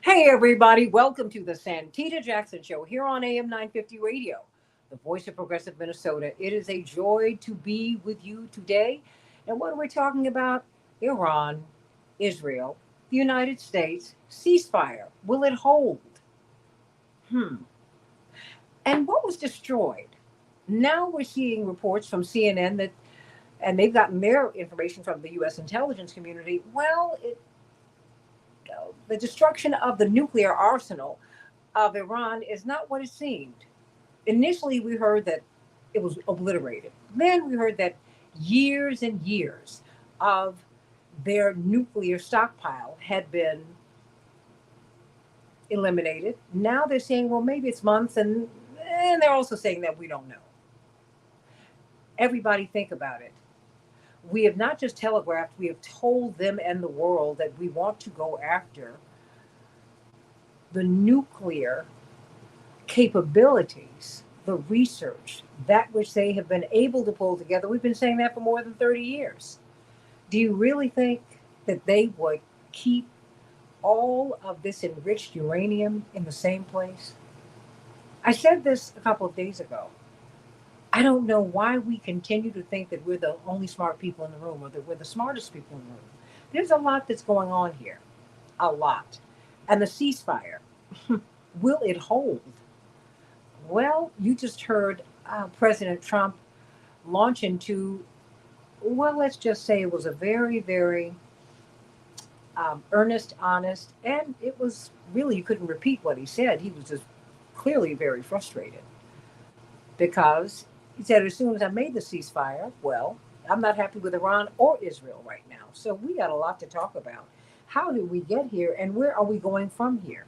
Hey, everybody, welcome to the Santita Jackson Show here on AM 950 Radio, the voice of progressive Minnesota. It is a joy to be with you today. And what are we talking about? Iran, Israel, the United States, ceasefire. Will it hold? Hmm. And what was destroyed? Now we're seeing reports from CNN that, and they've gotten their information from the U.S. intelligence community. The destruction of the nuclear arsenal of Iran is not what it seemed. Initially, we heard that it was obliterated. Then we heard that years and years of their nuclear stockpile had been eliminated. Now they're saying, well, maybe it's months, and they're also saying that we don't know. Everybody think about it. We have not just telegraphed, we have told them and the world that we want to go after the nuclear capabilities, the research, that which they have been able to pull together. We've been saying that for more than 30 years. Do you really think that they would keep all of this enriched uranium in the same place? I said this a couple of days ago. I don't know why we continue to think that we're the only smart people in the room or that we're the smartest people in the room. There's a lot that's going on here. A lot. And the ceasefire, will it hold? Well, you just heard President Trump launch into, well, let's just say it was a very, very earnest, honest, and it was really, you couldn't repeat what he said. He was just clearly very frustrated because he said, as soon as I made the ceasefire, well, I'm not happy with Iran or Israel right now. So we got a lot to talk about. How did we get here and where are we going from here?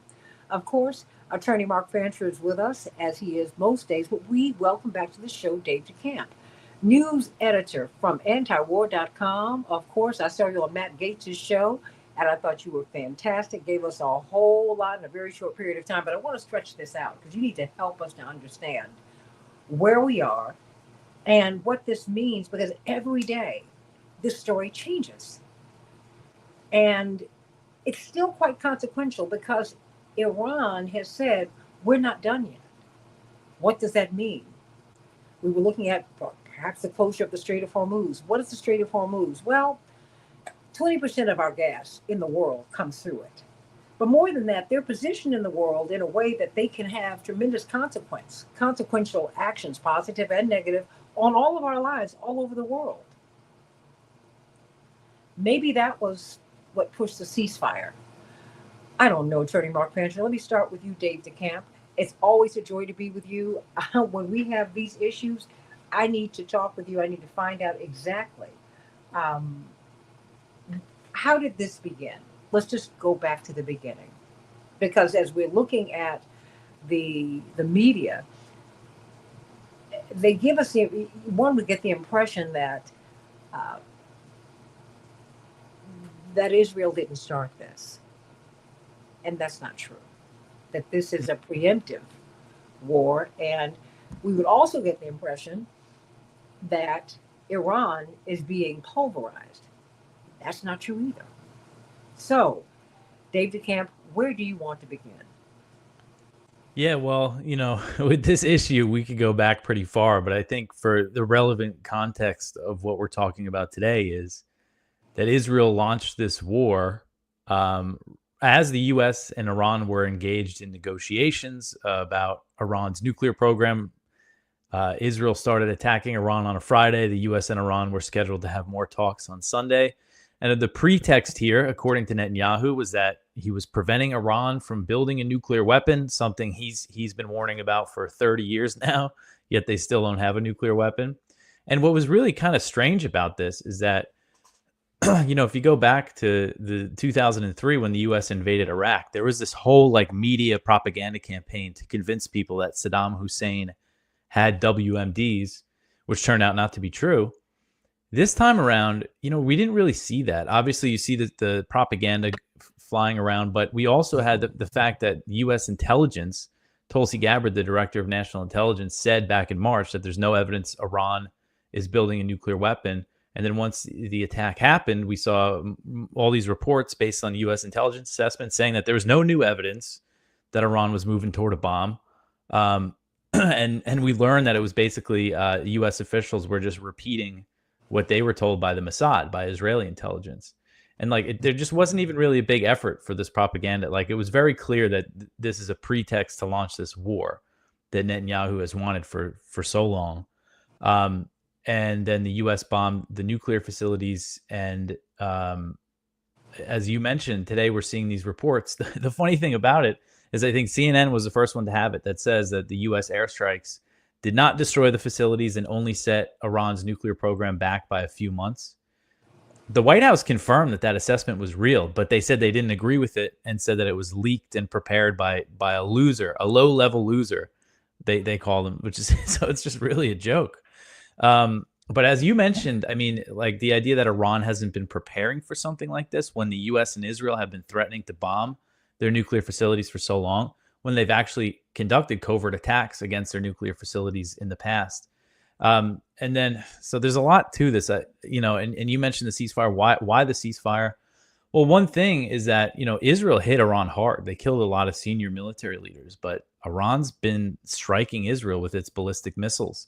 Of course, attorney Mark Fancher is with us, as he is most days, but we welcome back to the show Dave DeCamp, news editor from antiwar.com. Of course, I saw you on Matt Gates' show, and I thought you were fantastic, gave us a whole lot in a very short period of time, but I want to stretch this out because you need to help us to understand where we are and what this means, because every day this story changes. And it's still quite consequential because Iran has said, we're not done yet. What does that mean? We were looking at perhaps the closure of the Strait of Hormuz. What is the Strait of Hormuz? Well, 20% of our gas in the world comes through it. But more than that, they're positioned in the world in a way that they can have tremendous consequential actions, positive and negative, on all of our lives all over the world. Maybe that was what pushed the ceasefire. I don't know, Attorney Mark Fancher. Let me start with you, Dave DeCamp. It's always a joy to be with you. When we have these issues, I need to talk with you. I need to find out exactly um, how did this begin. Let's just go back to the beginning, because as we're looking at the media, they give us one would get the impression that uh, that Israel didn't start this, and that's not true. That this is a preemptive war, and we would also get the impression that Iran is being pulverized. That's not true either. So, Dave DeCamp, where do you want to begin? Yeah, well, with this issue, we could go back pretty far, but I think for the relevant context of what we're talking about today is that Israel launched this war um, as the U.S. and Iran were engaged in negotiations about Iran's nuclear program. Israel started attacking Iran on a Friday. The U.S. and Iran were scheduled to have more talks on Sunday. And the pretext here, according to Netanyahu, was that he was preventing Iran from building a nuclear weapon, something he's been warning about for 30 years now, yet they still don't have a nuclear weapon. And what was really kind of strange about this is that, if you go back to the 2003 when the U.S. invaded Iraq, there was this whole media propaganda campaign to convince people that Saddam Hussein had WMDs, which turned out not to be true. This time around, we didn't really see that. Obviously, you see the propaganda flying around, but we also had the fact that U.S. intelligence, Tulsi Gabbard, the director of national intelligence, said back in March that there's no evidence Iran is building a nuclear weapon. And then once the attack happened, we saw all these reports based on U.S. intelligence assessments saying that there was no new evidence that Iran was moving toward a bomb. And we learned that it was basically U.S. officials were just repeating what they were told by the Mossad, by Israeli intelligence. And there just wasn't even really a big effort for this propaganda. Like, it was very clear that this is a pretext to launch this war that Netanyahu has wanted for so long. And then the U.S. bombed the nuclear facilities. And as you mentioned, today we're seeing these reports. The funny thing about it is I think CNN was the first one to have it, that says that the U.S. airstrikes did not destroy the facilities and only set Iran's nuclear program back by a few months. The White House confirmed that that assessment was real, but they said they didn't agree with it and said that it was leaked and prepared by a loser, a low-level loser, they call them, which is so it's just really a joke. But as you mentioned, I mean, like, the idea that Iran hasn't been preparing for something like this when the U.S. and Israel have been threatening to bomb their nuclear facilities for so long, when they've actually conducted covert attacks against their nuclear facilities in the past. And then, so there's a lot to this, you know, and you mentioned the ceasefire. Why the ceasefire? Well, one thing is that, you know, Israel hit Iran hard. They killed a lot of senior military leaders, but Iran's been striking Israel with its ballistic missiles.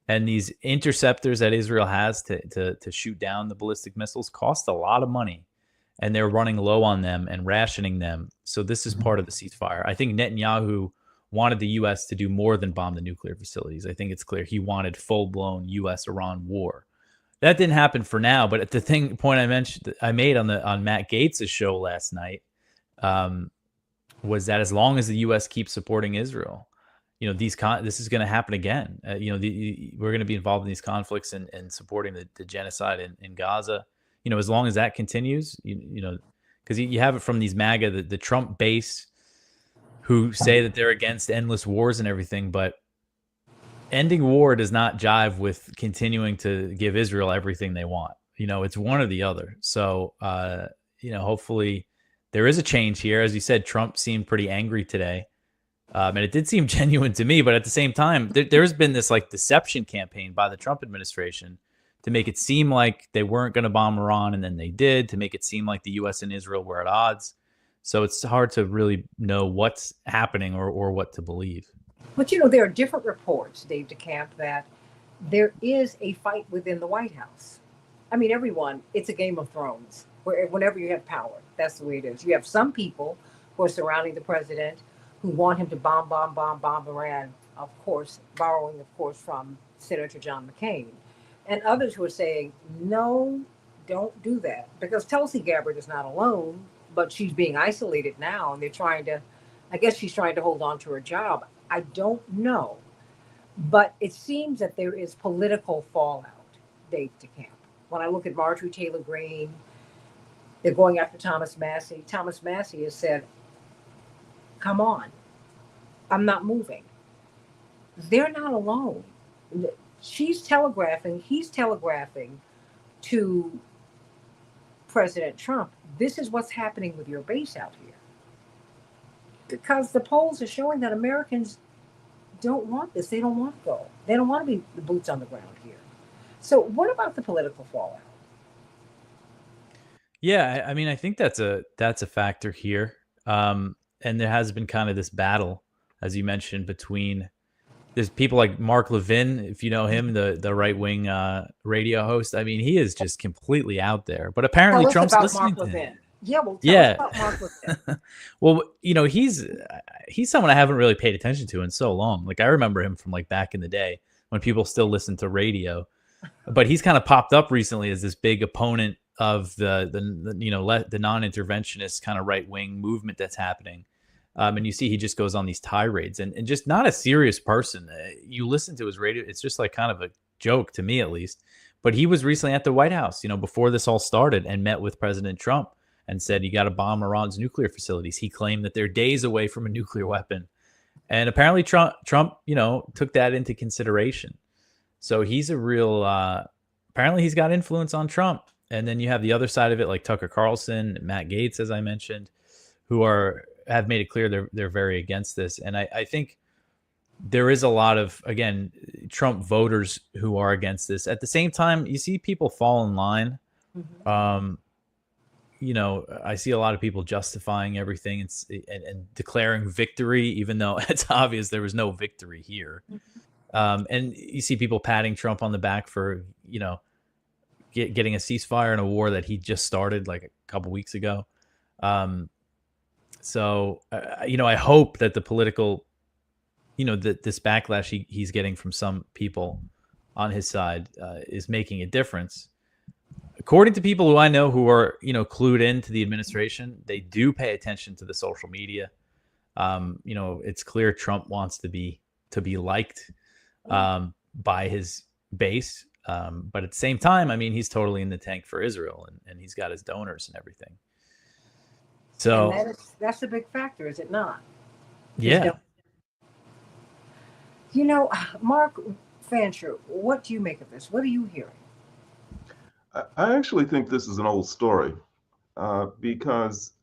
And these interceptors that Israel has to shoot down the ballistic missiles cost a lot of money. And they're running low on them and rationing them. So this is part of the ceasefire. I think Netanyahu wanted the U.S. to do more than bomb the nuclear facilities. I think it's clear he wanted full-blown U.S.-Iran war. That didn't happen for now, but the point I made on Matt Gaetz' show last night was that as long as the U.S. keeps supporting Israel, you know, this is going to happen again. You know, we're going to be involved in these conflicts and supporting the genocide in Gaza. You know, as long as that continues, you know, because you have it from these MAGA, the Trump base, who say that they're against endless wars and everything, but ending war does not jive with continuing to give Israel everything they want. You know, it's one or the other. So, you know, hopefully there is a change here. As you said, Trump seemed pretty angry today. And it did seem genuine to me, but at the same time, there's been this like deception campaign by the Trump administration to make it seem like they weren't going to bomb Iran, and then they did, to make it seem like the U.S. and Israel were at odds. So it's hard to really know what's happening or what to believe. But, you know, there are different reports, Dave DeCamp, that there is a fight within the White House. I mean, it's a Game of Thrones, where whenever you have power, that's the way it is. You have some people who are surrounding the president who want him to bomb Iran, of course, borrowing, of course, from Senator John McCain. And others who are saying, no, don't do that. Because Tulsi Gabbard is not alone, but she's being isolated now. And I guess she's trying to hold on to her job. I don't know. But it seems that there is political fallout, Dave DeCamp. When I look at Marjorie Taylor Greene, they're going after Thomas Massie. Thomas Massie has said, come on, I'm not moving. They're not alone. He's telegraphing to President Trump, this is what's happening with your base out here. Because the polls are showing that Americans don't want this. They don't want to go. They don't want to be the boots on the ground here. So what about the political fallout? Yeah, I mean, I think that's a factor here. And there has been kind of this battle, as you mentioned, between there's people like Mark Levin, if you know him, the right-wing radio host. I mean, he is just completely out there. But apparently Trump's listening to him. Yeah, well, tell us about Mark Levin. Well, you know, he's someone I haven't really paid attention to in so long. Like, I remember him from like back in the day when people still listened to radio. But he's kind of popped up recently as this big opponent of the non-interventionist kind of right-wing movement that's happening. And you see he just goes on these tirades and just not a serious person. You listen to his radio, it's just like kind of a joke to me, at least. But he was recently at the White House, you know, before this all started, and met with President Trump and said, you got to bomb Iran's nuclear facilities. He claimed that they're days away from a nuclear weapon. And apparently Trump, you know, took that into consideration. So he's a real, apparently he's got influence on Trump. And then you have the other side of it, like Tucker Carlson, Matt Gaetz, as I mentioned, who have made it clear they're very against this. And I think there is a lot of, again, Trump voters who are against this. At the same time, you see people fall in line. Mhm. Um, I see a lot of people justifying everything and declaring victory, even though it's obvious there was no victory here. And you see people patting Trump on the back for, getting a ceasefire in a war that he just started like a couple weeks ago. Um, I hope that the political, that this backlash he's getting from some people on his side is making a difference. According to people who I know who are, clued into the administration, they do pay attention to the social media. It's clear Trump wants to be liked by his base. But at the same time, I mean, he's totally in the tank for Israel, and he's got his donors and everything. And So that's a big factor, is it not? yeah, Mark Fancher, what do you make of this? What are you hearing? I actually think this is an old story because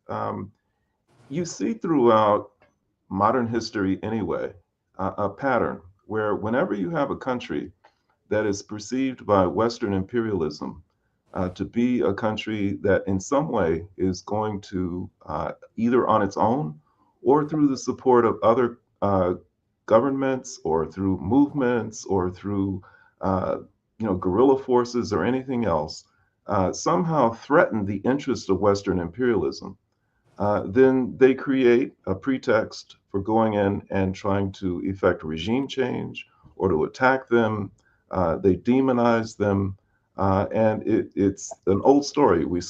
you see throughout modern history anyway a pattern where whenever you have a country that is perceived by Western imperialism to be a country that in some way is going to either on its own or through the support of other governments or through movements or through guerrilla forces or anything else somehow threaten the interest of Western imperialism, then they create a pretext for going in and trying to effect regime change or to attack them. They demonize them. And it's an old story. We've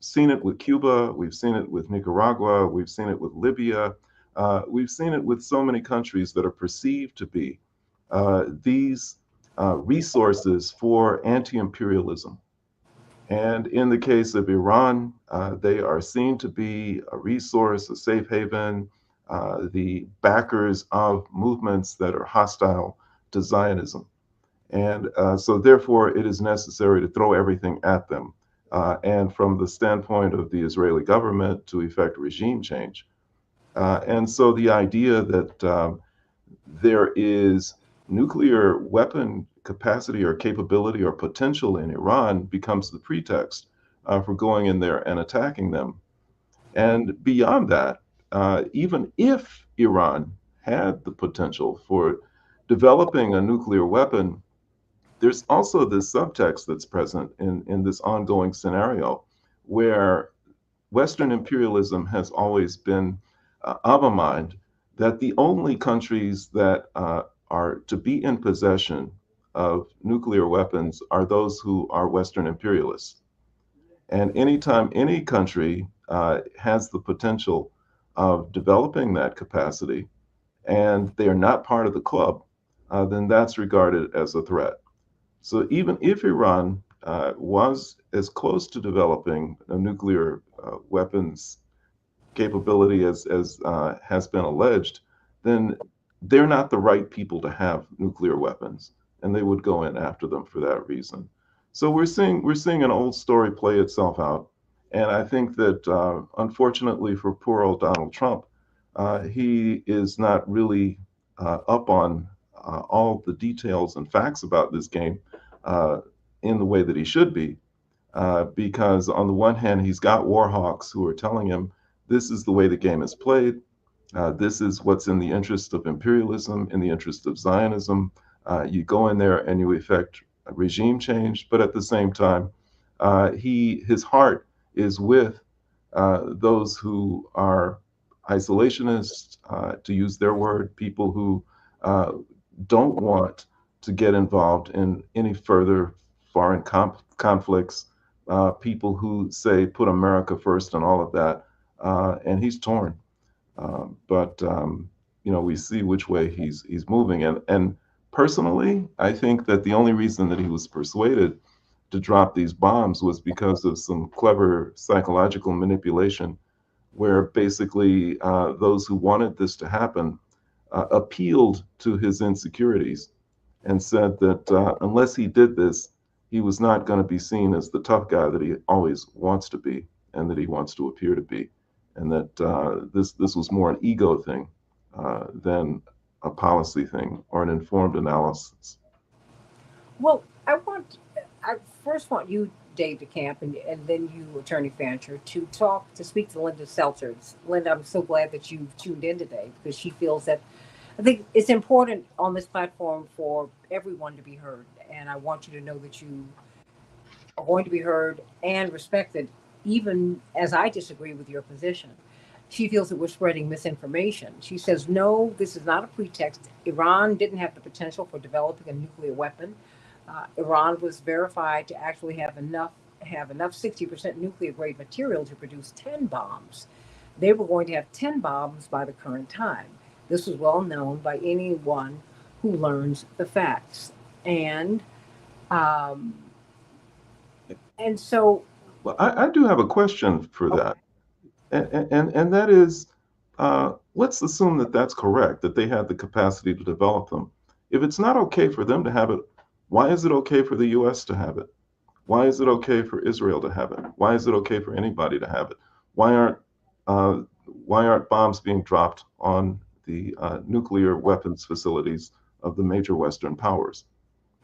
seen it with Cuba, we've seen it with Nicaragua, we've seen it with Libya, we've seen it with so many countries that are perceived to be these resources for anti-imperialism. And in the case of Iran, they are seen to be a resource, a safe haven, the backers of movements that are hostile to Zionism. And so, therefore, it is necessary to throw everything at them. And from the standpoint of the Israeli government, to effect regime change. And so, the idea that there is nuclear weapon capacity or capability or potential in Iran becomes the pretext for going in there and attacking them. And beyond that, even if Iran had the potential for developing a nuclear weapon, there's also this subtext that's present in this ongoing scenario where Western imperialism has always been of a mind that the only countries that are to be in possession of nuclear weapons are those who are Western imperialists. And anytime any country has the potential of developing that capacity and they are not part of the club, then that's regarded as a threat. So even if Iran was as close to developing a nuclear weapons capability as has been alleged, then they're not the right people to have nuclear weapons, and they would go in after them for that reason. So we're seeing an old story play itself out, and I think that unfortunately for poor old Donald Trump, he is not really up on all the details and facts about this game uh, in the way that he should be, because on the one hand he's got war hawks who are telling him this is the way the game is played. This is what's in the interest of imperialism, in the interest of Zionism. You go in there and you effect a regime change, but at the same time, his heart is with those who are isolationists, to use their word, people who don't want to get involved in any further foreign conflicts, people who say put America first and all of that, and he's torn. But we see which way he's moving, and personally, I think that the only reason that he was persuaded to drop these bombs was because of some clever psychological manipulation, where basically those who wanted this to happen appealed to his insecurities and said that unless he did this, he was not going to be seen as the tough guy that he always wants to be and that he wants to appear to be, and that this was more an ego thing than a policy thing or an informed analysis? Well, I first want you, Dave DeCamp, and then you, Attorney Fancher, to speak to Linda Seltzer. Linda, I'm so glad that you've tuned in today because she feels that I think it's important on this platform for everyone to be heard. And I want you to know that you are going to be heard and respected, even as I disagree with your position. She feels that we're spreading misinformation. She says, no, this is not a pretext. Iran didn't have the potential for developing a nuclear weapon. Iran was verified to actually have enough 60% nuclear grade material to produce 10 bombs. They were going to have 10 bombs by the current time. This was well known by anyone who learns the facts. Um, and so. Well, I do have a question for that. And that is, let's assume that that's correct, that they had the capacity to develop them. If it's not okay for them to have it, why is it okay for the US to have it? Why is it okay for Israel to have it? Why is it okay for anybody to have it? Why aren't bombs being dropped on the nuclear weapons facilities of the major Western powers?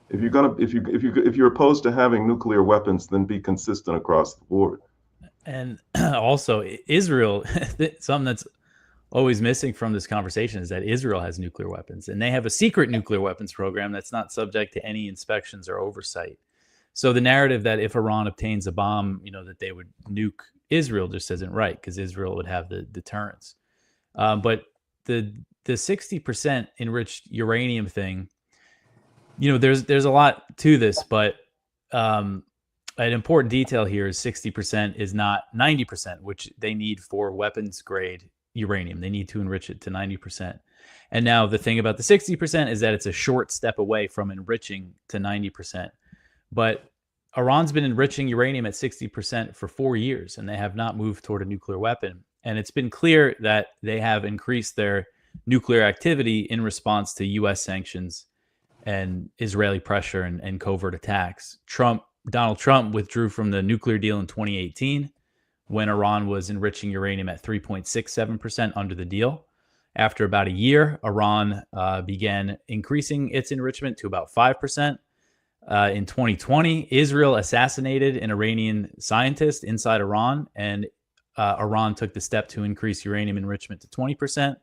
If you're opposed to having nuclear weapons, then be consistent across the board. And also, Israel, something that's always missing from this conversation is that Israel has nuclear weapons, and they have a secret nuclear weapons program that's not subject to any inspections or oversight. So the narrative that if Iran obtains a bomb, that they would nuke Israel just isn't right, because Israel would have the deterrence. But the 60% enriched uranium thing, there's a lot to this, but an important detail here is 60% is not 90%, which they need for weapons grade uranium. They need to enrich it to 90%. And now the thing about the 60% is that it's a short step away from enriching to 90%. But Iran's been enriching uranium at 60% for 4 years, and they have not moved toward a nuclear weapon. And it's been clear that they have increased their nuclear activity in response to U.S. sanctions and Israeli pressure and covert attacks. Donald Trump withdrew from the nuclear deal in 2018 when Iran was enriching uranium at 3.67% under the deal. After about a year, Iran began increasing its enrichment to about 5%. In 2020, Israel assassinated an Iranian scientist inside Iran, and Iran took the step to increase uranium enrichment to 20%.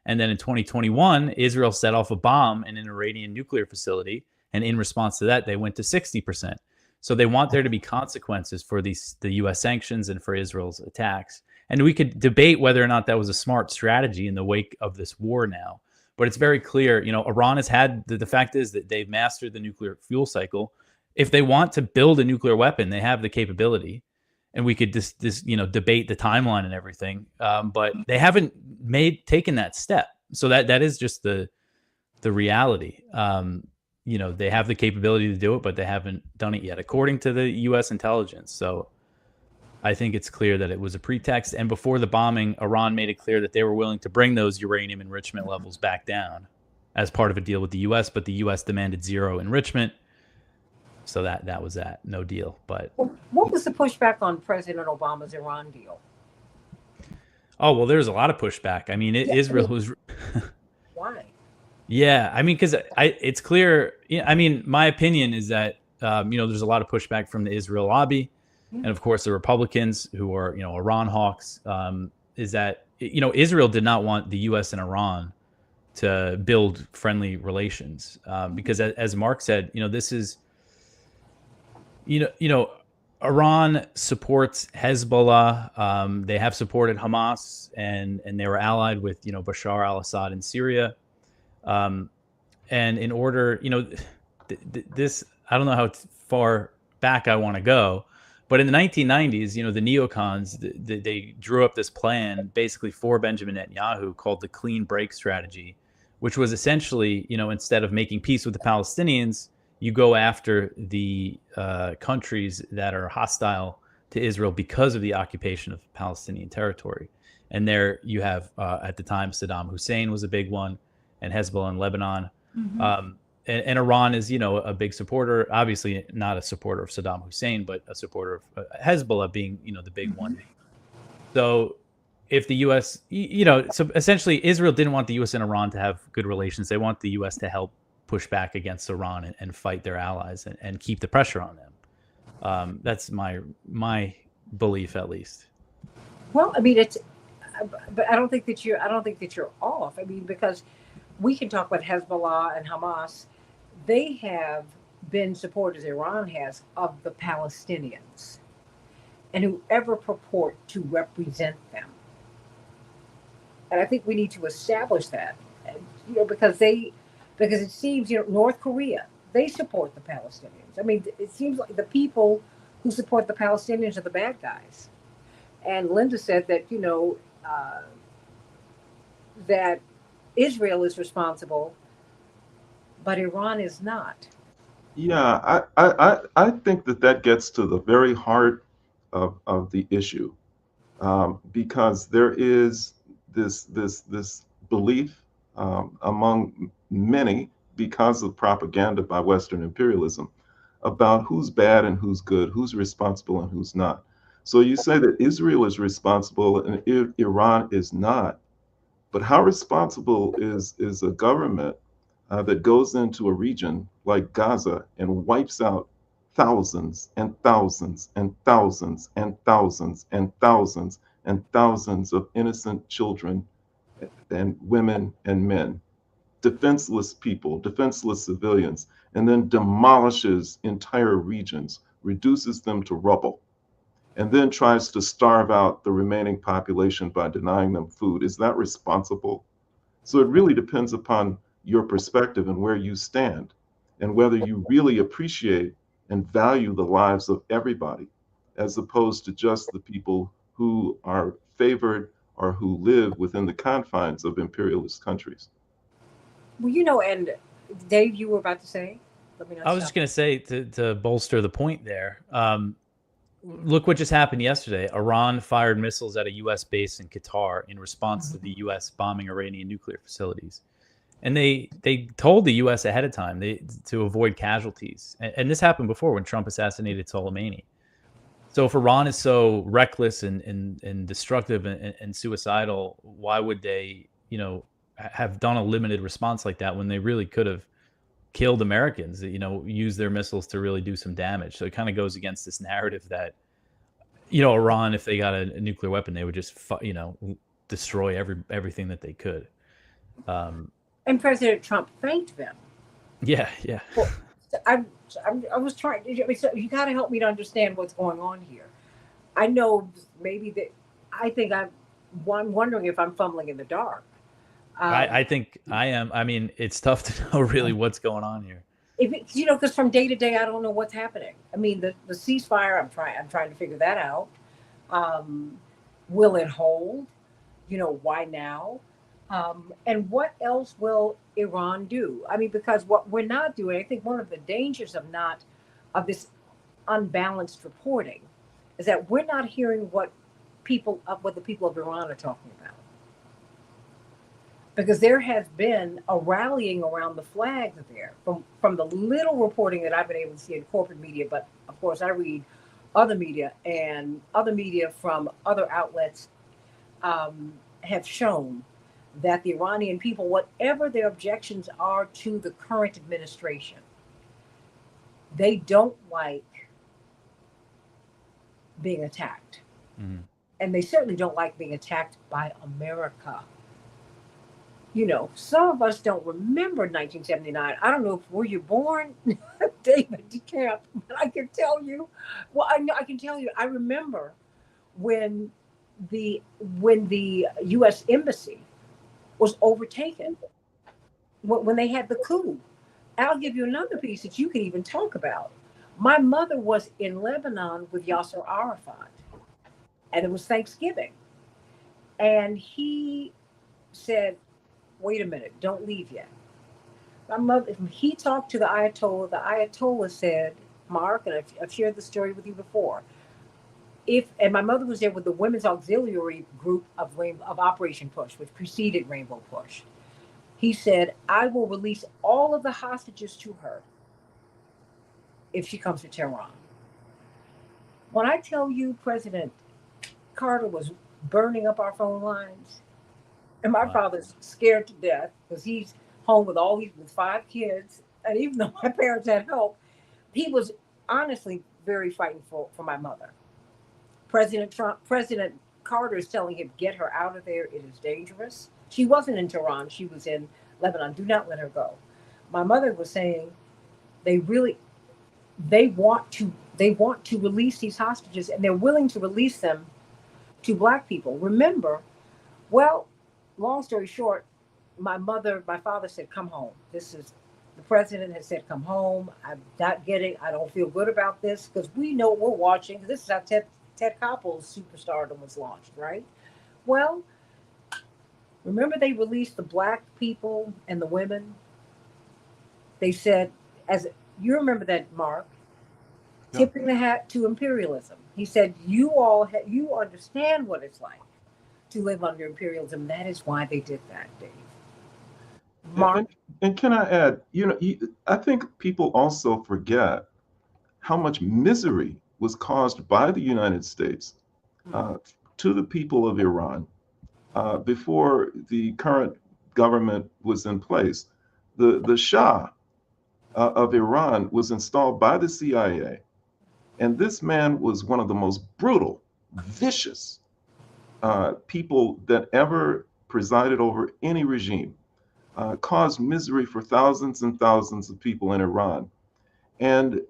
And then in 2021, Israel set off a bomb in an Iranian nuclear facility, and in response to that, they went to 60%. So they want there to be consequences for the U.S. sanctions and for Israel's attacks. And we could debate whether or not that was a smart strategy in the wake of this war now. But it's very clear, Iran has had, the fact is that they've mastered the nuclear fuel cycle. If they want to build a nuclear weapon, they have the capability. And we could debate the timeline and everything. But they haven't taken that step. So that is just the reality. They have the capability to do it, but they haven't done it yet, according to the U.S. intelligence. So I think it's clear that it was a pretext. And before the bombing, Iran made it clear that they were willing to bring those uranium enrichment levels back down as part of a deal with the U.S., but the U.S. demanded zero enrichment. So that was that. No deal. But what was the pushback on President Obama's Iran deal? Oh, well, there's a lot of pushback. I mean, Israel was... Why? Yeah, I mean, because it's clear. I mean, my opinion is that there's a lot of pushback from the Israel lobby, and of course the Republicans who are Iran hawks. Is that Israel did not want the U.S. and Iran to build friendly relations because, as Mark said, this is Iran supports Hezbollah. They have supported Hamas, and they were allied with Bashar al-Assad in Syria. And in order, this, I don't know how far back I want to go, but in the 1990s, the neocons, they drew up this plan basically for Benjamin Netanyahu called the clean break strategy, which was essentially, instead of making peace with the Palestinians, you go after the countries that are hostile to Israel because of the occupation of Palestinian territory. And there you have, at the time, Saddam Hussein was a big one, and Hezbollah in Lebanon. Mm-hmm. And Iran is, a big supporter, obviously not a supporter of Saddam Hussein, but a supporter of Hezbollah being, the big one. So if the U.S., so essentially Israel didn't want the U.S. and Iran to have good relations. They want the U.S. to help push back against Iran and fight their allies and keep the pressure on them. That's my belief, at least. Well, I mean, but I don't think that you're off. I mean, because we can talk about Hezbollah and Hamas. They have been supporters, Iran has, of the Palestinians and whoever purport to represent them. And I think we need to establish that, because it seems, North Korea, they support the Palestinians. I mean, it seems like the people who support the Palestinians are the bad guys. And Linda said that, that Israel is responsible, but Iran is not. Yeah, I think that gets to the very heart of the issue, because there is this belief among many, because of propaganda by Western imperialism, about who's bad and who's good, who's responsible and who's not. So you say that Israel is responsible and Iran is not, but how responsible is a government that goes into a region like Gaza and wipes out thousands and thousands and thousands and thousands and thousands and thousands of innocent children and women and men, defenseless people, defenseless civilians, and then demolishes entire regions, reduces them to rubble, and then tries to starve out the remaining population by denying them food? Is that responsible? So it really depends upon your perspective and where you stand, and whether you really appreciate and value the lives of everybody, as opposed to just the people who are favored or who live within the confines of imperialist countries. Well, and Dave, you were about to say? Let me know. I was just going to say, to bolster the point there, look what just happened yesterday. Iran fired missiles at a U.S. base in Qatar in response to the U.S. bombing Iranian nuclear facilities. And they told the U.S. ahead of time to avoid casualties. And this happened before, when Trump assassinated Soleimani. So if Iran is so reckless and destructive and suicidal, why would they, have done a limited response like that when they really could have killed Americans, use their missiles to really do some damage? So it kind of goes against this narrative that, Iran, if they got a nuclear weapon, they would just, destroy everything that they could. And President Trump thanked them. Yeah. Well, I was trying. So you got to help me to understand what's going on here. I know maybe that I'm wondering if I'm fumbling in the dark. I think I am. I mean, it's tough to know really what's going on here. Because from day to day, I don't know what's happening. I mean, the ceasefire, I'm trying to figure that out. Will it hold? Why now? And what else will Iran do? I mean, because what we're not doing, I think one of the dangers of this unbalanced reporting is that we're not hearing what the people of Iran are talking about. Because there has been a rallying around the flag there from the little reporting that I've been able to see in corporate media, but of course I read other media, and other media from other outlets have shown that the Iranian people, whatever their objections are to the current administration, they don't like being attacked. Mm-hmm. And they certainly don't like being attacked by America. Some of us don't remember 1979. I don't know if were you born, David DeCamp, but I can tell you. Well, I can tell you. I remember when the U.S. embassy was overtaken, when they had the coup. I'll give you another piece that you can even talk about. My mother was in Lebanon with Yasser Arafat, and it was Thanksgiving, and he said, "Wait a minute, don't leave yet." My mother, he talked to the Ayatollah. The Ayatollah said, "Mark," and I've shared the story with you before. And my mother was there with the Women's Auxiliary Group of Operation Push, which preceded Rainbow Push. He said, "I will release all of the hostages to her if she comes to Tehran." When I tell you President Carter was burning up our phone lines. And my Wow. father's scared to death because he's home with 5 kids. And even though my parents had help, he was honestly very frightened for my mother. President Carter is telling him, get her out of there. It is dangerous. She wasn't in Tehran. She was in Lebanon. Do not let her go. My mother was saying they really, they want to release these hostages and they're willing to release them to black people. Remember, well, long story short, my father said, come home. This is, the president has said, come home. I don't feel good about this because we know we're watching. This is how Ted Koppel's superstardom was launched, right? Well, remember they released the black people and the women? They said, as you remember that, Mark, Yeah. tipping the hat to imperialism. He said, you understand what it's like to live under imperialism. That is why they did that, Dave. And, Mark, and, and can I add, I think people also forget how much misery was caused by the United States uh, to the people of Iran before the current government was in place. The Shah of Iran was installed by the CIA, and this man was one of the most brutal, vicious people that ever presided over any regime, caused misery for thousands and thousands of people in Iran. And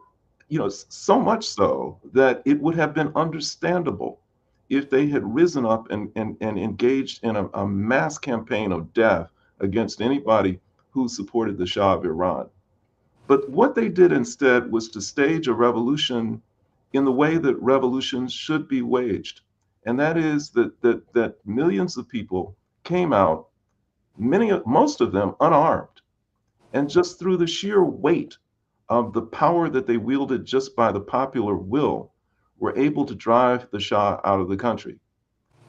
so much so that it would have been understandable if they had risen up and engaged in a mass campaign of death against anybody who supported the Shah of Iran. But what they did instead was to stage a revolution in the way that revolutions should be waged. And that is that millions of people came out, most of them unarmed, and just through the sheer weight of the power that they wielded just by the popular will, were able to drive the Shah out of the country.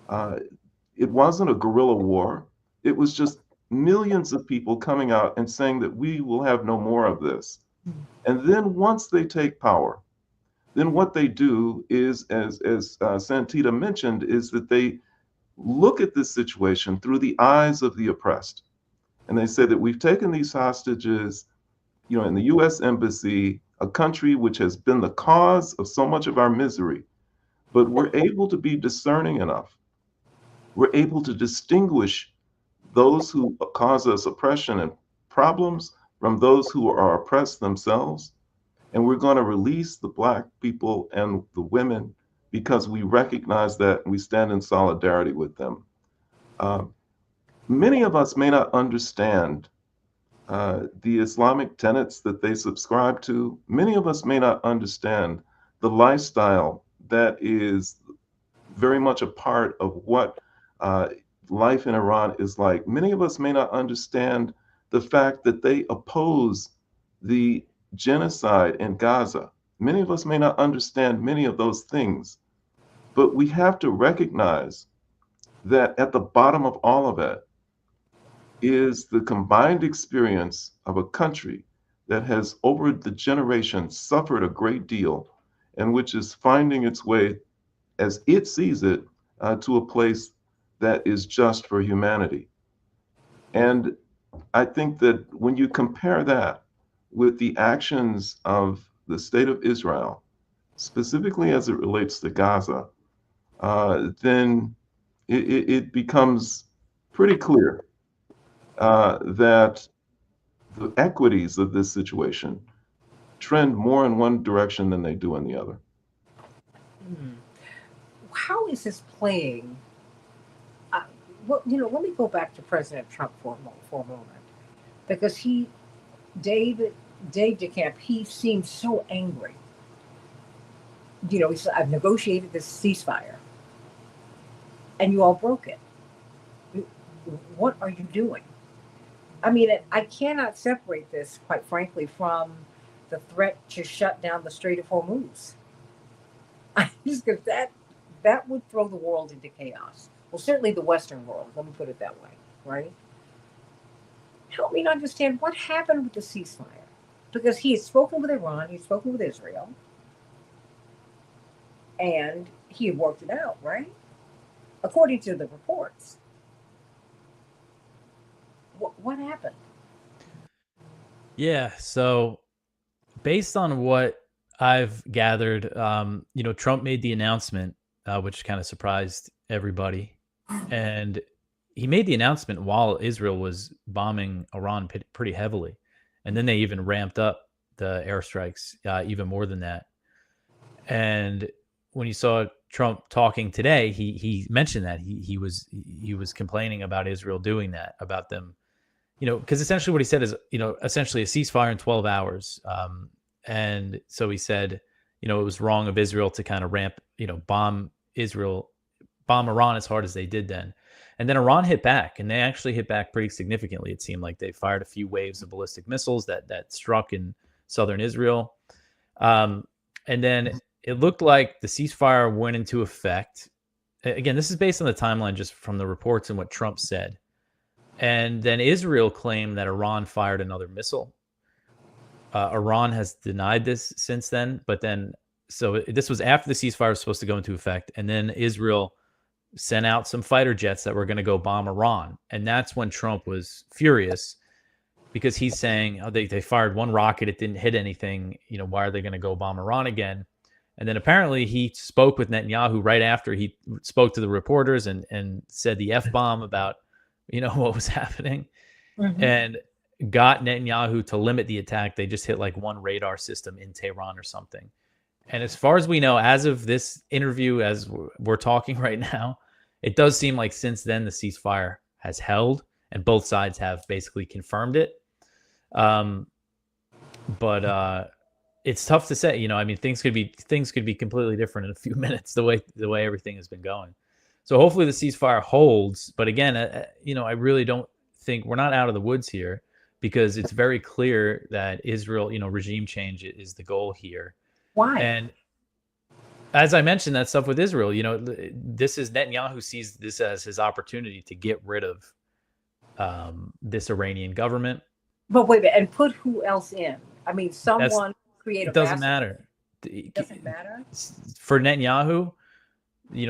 Uh, it wasn't a guerrilla war. It was just millions of people coming out and saying that we will have no more of this. And then once they take power, then what they do is, as Santita mentioned, is that they look at this situation through the eyes of the oppressed. And they say that we've taken these hostages, in the US Embassy, a country which has been the cause of so much of our misery, but we're able to be discerning enough. We're able to distinguish those who cause us oppression and problems from those who are oppressed themselves. And we're going to release the Black people and the women because we recognize that and we stand in solidarity with them. Um, Many of us may not understand the Islamic tenets that they subscribe to. Many of us may not understand the lifestyle that is very much a part of what uh, life in Iran is like. Many of us may not understand the fact that they oppose the genocide in Gaza. Many of us may not understand many of those things, but we have to recognize that at the bottom of all of it is the combined experience of a country that has, over the generations, suffered a great deal and which is finding its way, as it sees it, to a place that is just for humanity. And I think that when you compare that with the actions of the state of Israel, specifically as it relates to Gaza, then it becomes pretty clear that the equities of this situation trend more in one direction than they do in the other. how is this playing? Well, let me go back to President Trump for a moment, because Dave, Dave DeCamp, he seems so angry. He said, I've negotiated this ceasefire, and you all broke it. What are you doing? I mean, I cannot separate this, quite frankly, from the threat to shut down the Strait of Hormuz. I just because that would throw the world into chaos. Well, certainly the Western world. Let me put it that way, right? Help me to understand what happened with the ceasefire, because he had spoken with Iran, he had spoken with Israel, and he had worked it out, right? according to the reports. What happened? Yeah. So based on what I've gathered, Trump made the announcement, which kind of surprised everybody, and he made the announcement while Israel was bombing Iran pretty heavily, and then they even ramped up the airstrikes even more than that. And when you saw Trump talking today, he mentioned that he was complaining about Israel doing that, about them, because essentially what he said is, essentially a ceasefire in 12 hours. And so he said, it was wrong of Israel to kind of bomb Iran as hard as they did then. And then Iran hit back, and they actually hit back pretty significantly. It seemed like they fired a few waves of ballistic missiles that struck in southern Israel. And then it looked like the ceasefire went into effect. Again, this is based on the timeline just from the reports and what Trump said. And then Israel claimed that Iran fired another missile. Iran has denied this since then, so this was after the ceasefire was supposed to go into effect, and then Israel sent out some fighter jets that were going to go bomb Iran, and that's when Trump was furious because he's saying, oh, they fired one rocket, it didn't hit anything. Why are they going to go bomb Iran again? And then apparently he spoke with Netanyahu right after he spoke to the reporters and said the F-bomb about what was happening, and got Netanyahu to limit the attack. They just hit like one radar system in Tehran or something. And as far as we know, as of this interview, as we're talking right now, it does seem like since then the ceasefire has held and both sides have basically confirmed it. But it's tough to say. Things could be completely different in a few minutes the way everything has been going. So hopefully the ceasefire holds. But again, I really don't think we're not out of the woods here, because it's very clear that Israel, regime change is the goal here. Why? And as I mentioned, that stuff with Israel, this is Netanyahu sees this as his opportunity to get rid of this Iranian government. But wait a minute, and put who else in? Someone create a. It doesn't matter. It doesn't matter for Netanyahu.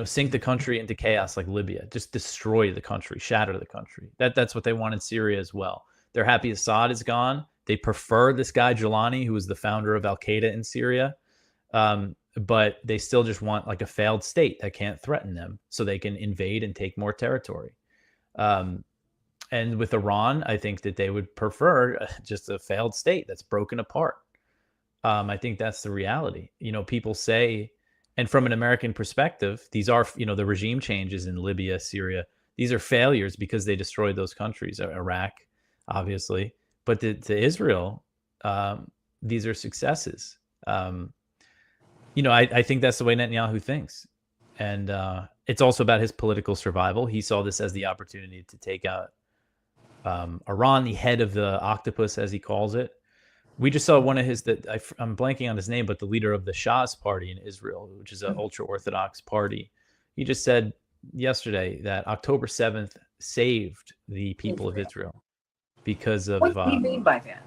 Sink the country into chaos like Libya, just destroy the country, shatter the country. That's what they want in Syria as well. They're happy Assad is gone. They prefer this guy Jilani, who was the founder of Al-Qaeda in Syria. But they still just want like a failed state that can't threaten them so they can invade and take more territory. And with Iran, I think that they would prefer just a failed state that's broken apart. I think that's the reality. People say, and from an American perspective, these are, the regime changes in Libya, Syria, these are failures because they destroyed those countries, Iraq, obviously. But to Israel, these are successes. I think that's the way Netanyahu thinks. And it's also about his political survival. He saw this as the opportunity to take out Iran, the head of the octopus, as he calls it. We just saw one of his, I'm blanking on his name, but the leader of the Shah's party in Israel, which is an ultra-Orthodox party. He just said yesterday that October 7th saved the people of Israel because of... What do you mean by that?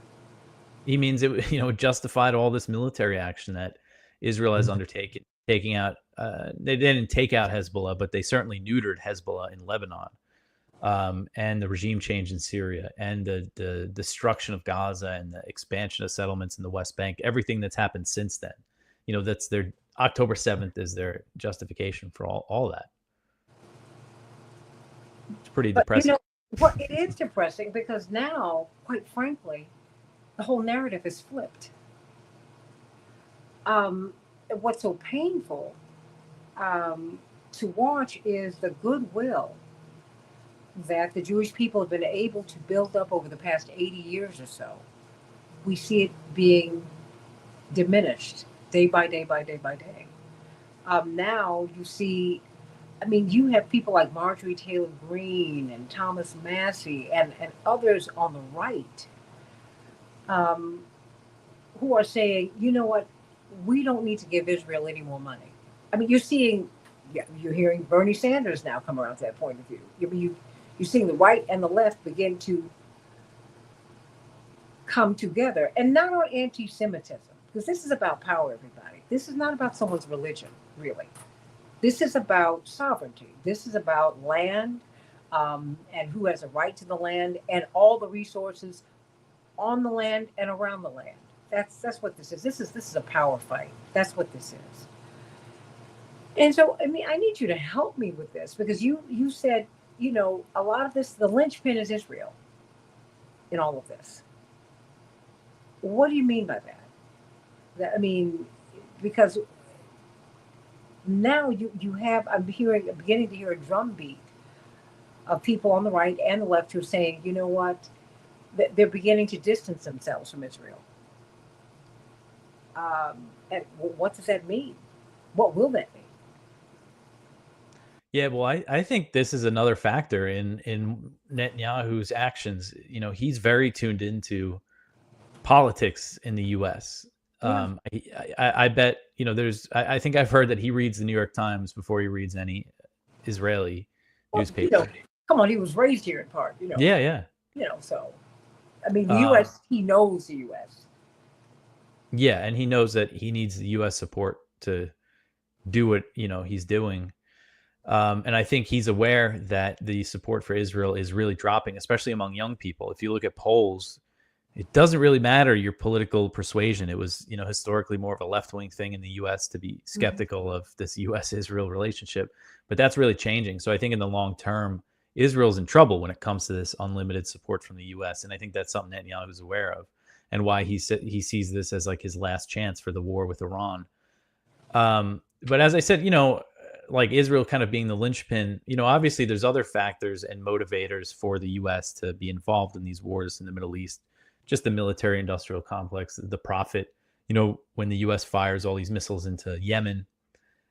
He means it, justified all this military action that Israel has undertaken, taking out, they didn't take out Hezbollah, but they certainly neutered Hezbollah in Lebanon. And the regime change in Syria and the destruction of Gaza and the expansion of settlements in the West Bank, everything that's happened since then, that's their October 7th is their justification for all that. It's pretty depressing. It is depressing because now, quite frankly, the whole narrative is flipped. What's so painful to watch is the goodwill that the Jewish people have been able to build up over the past 80 years or so. We see it being diminished day by day by day by day. Now you see, you have people like Marjorie Taylor Greene and Thomas Massey and others on the right who are saying, you know what, we don't need to give Israel any more money. You're hearing Bernie Sanders now come around to that point of view. You're seeing the right and the left begin to come together, and not on anti-Semitism, because this is about power, everybody. This is not about someone's religion, really. This is about sovereignty. This is about land, and who has a right to the land and all the resources on the land and around the land. That's what this is. This is a power fight. That's what this is. And so, I mean, I need you to help me with this because you said, a lot of this, the linchpin is Israel in all of this. What do you mean by that? I mean, because now you have, I'm beginning to hear a drumbeat of people on the right and the left who are saying, you know what, they're beginning to distance themselves from Israel. And what does that mean? What will that mean? Yeah, well, I think this is another factor in Netanyahu's actions. He's very tuned into politics in the U.S. Yeah. I bet I think I've heard that he reads the New York Times before he reads any Israeli Well, newspaper. come on, he was raised here in part, Yeah. So, I mean, the U.S., he knows the U.S. Yeah, and he knows that he needs the U.S. support to do what he's doing. And I think he's aware that the support for Israel is really dropping, especially among young people. If you look at polls, it doesn't really matter your political persuasion. It was, historically more of a left-wing thing in the U.S. to be skeptical of this U.S.-Israel relationship, but that's really changing. So I think in the long term, Israel's in trouble when it comes to this unlimited support from the U.S. And I think that's something Netanyahu is aware of, and why he sees this as like his last chance for the war with Iran. But as I said, like Israel kind of being the linchpin, obviously there's other factors and motivators for the U.S. to be involved in these wars in the Middle East. Just the military industrial complex, the profit, when the U.S. fires all these missiles into Yemen,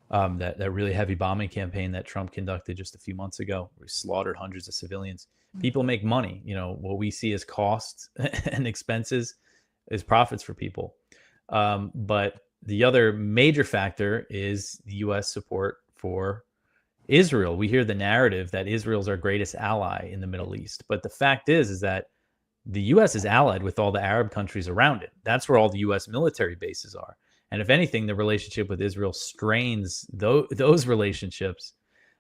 that really heavy bombing campaign that Trump conducted just a few months ago, where he slaughtered hundreds of civilians. People make money. What we see as costs and expenses is profits for people. But the other major factor is the U.S. support for Israel. We hear the narrative that Israel's our greatest ally in the Middle East. But the fact is that the U.S. is allied with all the Arab countries around it. That's where all the U.S. military bases are. And if anything, the relationship with Israel strains those relationships.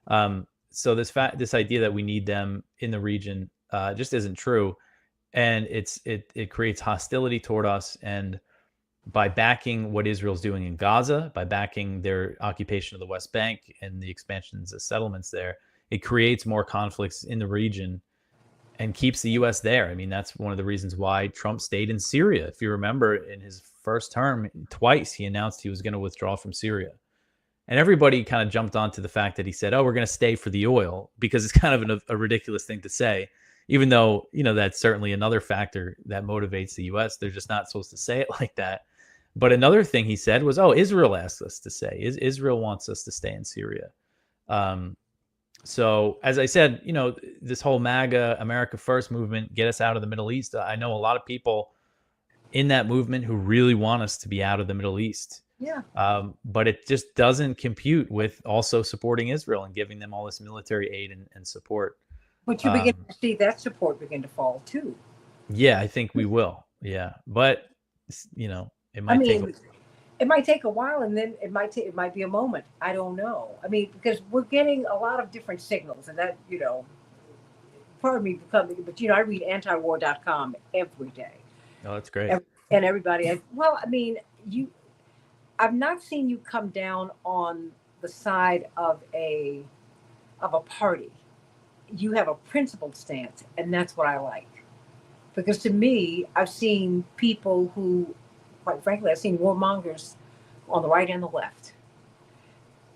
So this idea that we need them in the region just isn't true. And it creates hostility toward us. And by backing what Israel's doing in Gaza, by backing their occupation of the West Bank and the expansions of settlements there, it creates more conflicts in the region and keeps the U.S. there. I mean, that's one of the reasons why Trump stayed in Syria. If you remember, in his first term, twice he announced he was going to withdraw from Syria. And everybody kind of jumped onto the fact that he said, oh, we're going to stay for the oil, because it's kind of a ridiculous thing to say, even though, that's certainly another factor that motivates the U.S. They're just not supposed to say it like that. But another thing he said was, oh, Israel asked us to stay. Israel wants us to stay in Syria. So as I said, this whole MAGA, America First movement, get us out of the Middle East. I know a lot of people in that movement who really want us to be out of the Middle East. Yeah. But it just doesn't compute with also supporting Israel and giving them all this military aid and support. But you begin to see that support begin to fall too. Yeah, I think we will. Yeah. But, it might it might take a while, and then it might be a moment. I don't know. I mean, because we're getting a lot of different signals, and that, pardon me, but I read antiwar.com every day. Oh, that's great. And everybody, I've not seen you come down on the side of a party. You have a principled stance, and that's what I like. Because to me, I've seen people who, quite frankly, I've seen warmongers on the right and the left.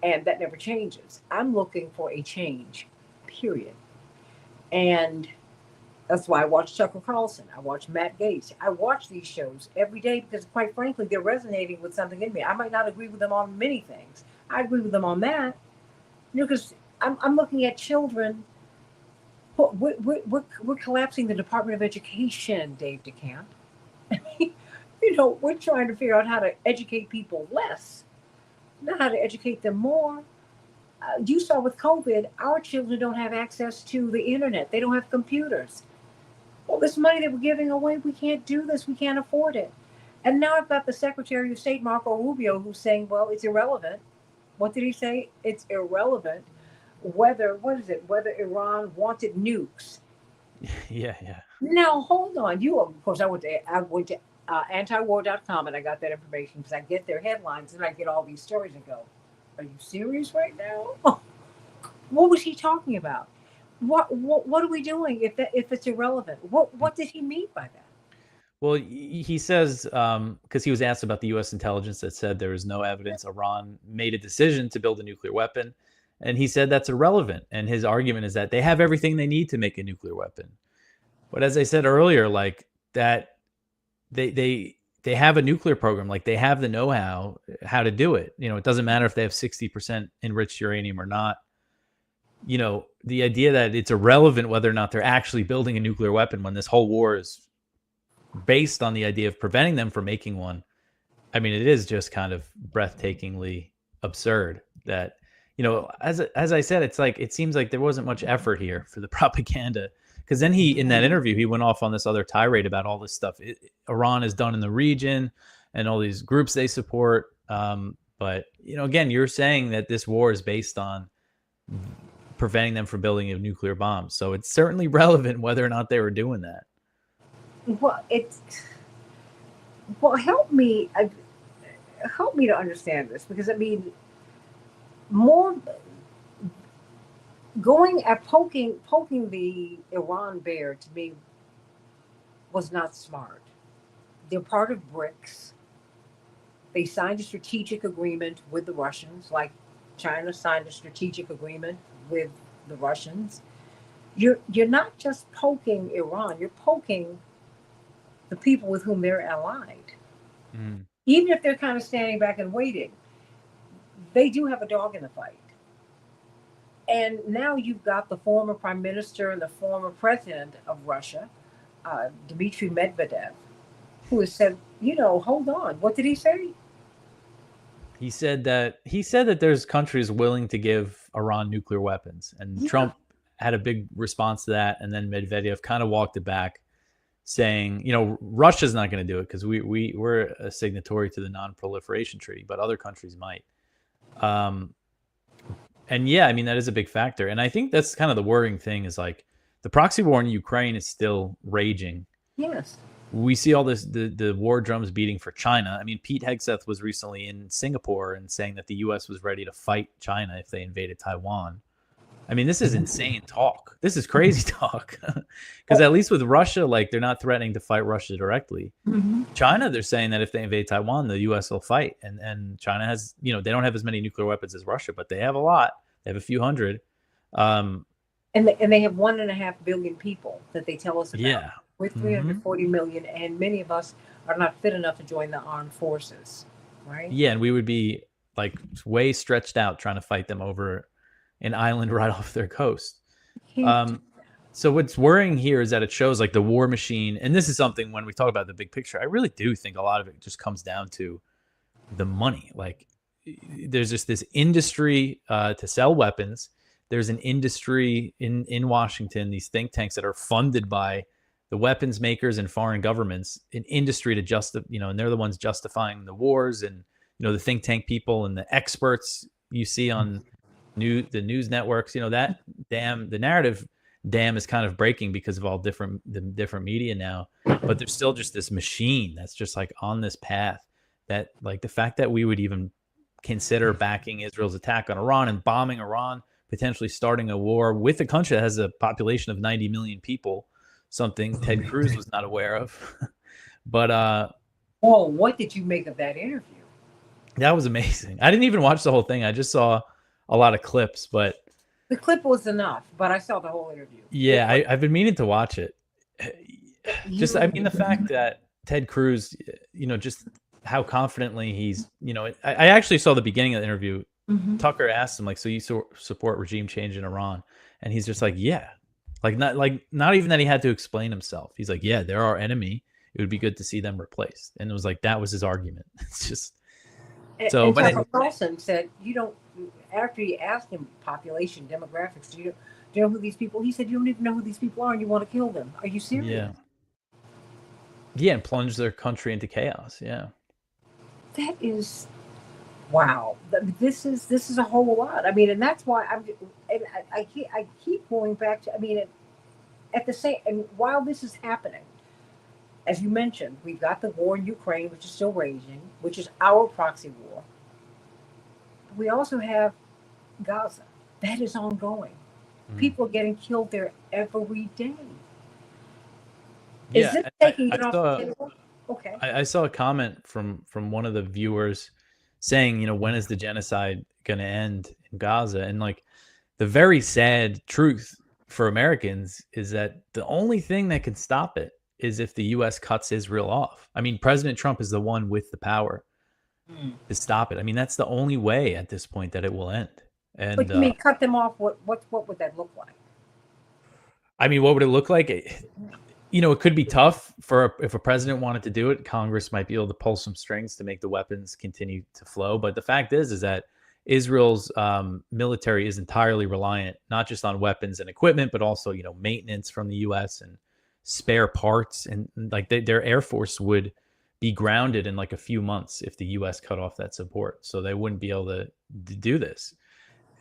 And that never changes. I'm looking for a change, period. And that's why I watch Tucker Carlson. I watch Matt Gaetz. I watch these shows every day because, quite frankly, they're resonating with something in me. I might not agree with them on many things. I agree with them on that. Because I'm looking at children. We're collapsing the Department of Education, Dave DeCamp. We're trying to figure out how to educate people less, not how to educate them more. You saw with COVID, our children don't have access to the internet. They don't have computers. All this money that we're giving away, we can't do this. We can't afford it. And now I've got the Secretary of State, Marco Rubio, who's saying, well, it's irrelevant What did he say? It's irrelevant whether, what is it, whether Iran wanted nukes. Yeah, yeah. Now, hold on. You, of course, I went to antiwar.com and I got that information because I get their headlines and I get all these stories and go, are you serious right now? What was he talking about? What are we doing if it's irrelevant? What did he mean by that? Well, he says, because he was asked about the U.S. intelligence that said there is no evidence Iran made a decision to build a nuclear weapon. And he said that's irrelevant. And his argument is that they have everything they need to make a nuclear weapon. But as I said earlier, like that, they have a nuclear program, like they have the know-how how to do it. You know, it doesn't matter if they have 60% enriched uranium or not. You know, the idea that it's irrelevant whether or not they're actually building a nuclear weapon when this whole war is based on the idea of preventing them from making one. I mean, it is just kind of breathtakingly absurd that, you know, as I said, it's like, it seems like there wasn't much effort here for the propaganda. Because then in that interview, he went off on this other tirade about all this stuff Iran has done in the region and all these groups they support. But, you know, again, you're saying that this war is based on preventing them from building a nuclear bomb. So it's certainly relevant whether or not they were doing that. Well, help me to understand this, because I mean, more going at poking the Iran bear to me was not smart. They're part of BRICS. They signed a strategic agreement with the Russians, like China signed a strategic agreement with the Russians. You're not just poking Iran, you're poking the people with whom they're allied. Mm. Even if they're kind of standing back and waiting, they do have a dog in the fight. And now you've got the former prime minister and the former president of Russia, Dmitry Medvedev, who has said, you know, hold on. What did he say? He said that there's countries willing to give Iran nuclear weapons, and Trump had a big response to that. And then Medvedev kind of walked it back, saying, you know, Russia's not going to do it because we're a signatory to the non-proliferation treaty, but other countries might. And yeah, I mean, that is a big factor. And I think that's kind of the worrying thing is like the proxy war in Ukraine is still raging. Yes. We see all this, the war drums beating for China. I mean, Pete Hegseth was recently in Singapore and saying that the U.S. was ready to fight China if they invaded Taiwan. I mean, this is insane talk. This is crazy talk. Because at least with Russia, like they're not threatening to fight Russia directly. Mm-hmm. China, they're saying that if they invade Taiwan, the U.S. will fight. And China has, you know, they don't have as many nuclear weapons as Russia, but they have a lot. They have a few hundred. And they have 1.5 billion people that they tell us about. Yeah. We're 340 million, and many of us are not fit enough to join the armed forces, right? Yeah, and we would be like way stretched out trying to fight them over an island right off their coast. So what's worrying here is that it shows like the war machine, and this is something when we talk about the big picture, I really do think a lot of it just comes down to the money. Like there's just this industry to sell weapons. There's an industry in Washington, these think tanks that are funded by the weapons makers and foreign governments, an industry to justify, you know, and they're the ones justifying the wars, and, you know, the think tank people and the experts you see on the news networks, you know, that the narrative dam is kind of breaking because of all the different media now, but there's still just this machine that's just like on this path that, like, the fact that we would even consider backing Israel's attack on Iran and bombing Iran, potentially starting a war with a country that has a population of 90 million people, something Ted Cruz was not aware of. But oh, what did you make of that interview? That was amazing. I didn't even watch the whole thing. I just saw a lot of clips, but the clip was enough, but I saw the whole interview. Yeah, I've been meaning to watch it. Just, I mean, the fact that Ted Cruz, you know, just how confidently he's, you know, I actually saw the beginning of the interview. Mm-hmm. Tucker asked him, like, so you support regime change in Iran? And he's just like, yeah. Not even that he had to explain himself. He's like, yeah, they're our enemy. It would be good to see them replaced. And it was like, that was his argument. It's just so. And but Tucker Carlson said, you don't. After he asked him population demographics, do you know who these people? He said, you don't even know who these people are, and you want to kill them. Are you serious? Yeah, and plunge their country into chaos. Yeah. That is Wow, this is a whole lot. I mean, and that's why I keep going back to. I mean, at the same and while this is happening, as you mentioned, we've got the war in Ukraine, which is still raging, which is our proxy war. We also have Gaza, that is ongoing. Mm. People are getting killed there every day. Is Yeah, this I, taking I it off the saw table? Okay. I saw a comment from one of the viewers saying, when is the genocide going to end in Gaza? And like the very sad truth for Americans is that the only thing that can stop it is if the U.S. cuts Israel off. I mean, President Trump is the one with the power Hmm. to stop it. I mean, that's the only way at this point that it will end. But And you mean cut them off? What would that look like? I mean, what would it look like? It could be tough if a president wanted to do it. Congress might be able to pull some strings to make the weapons continue to flow. But the fact is that Israel's military is entirely reliant not just on weapons and equipment, but also maintenance from the U.S. and spare parts, and like their air force would be grounded in like a few months if the U.S. cut off that support. So they wouldn't be able to do this.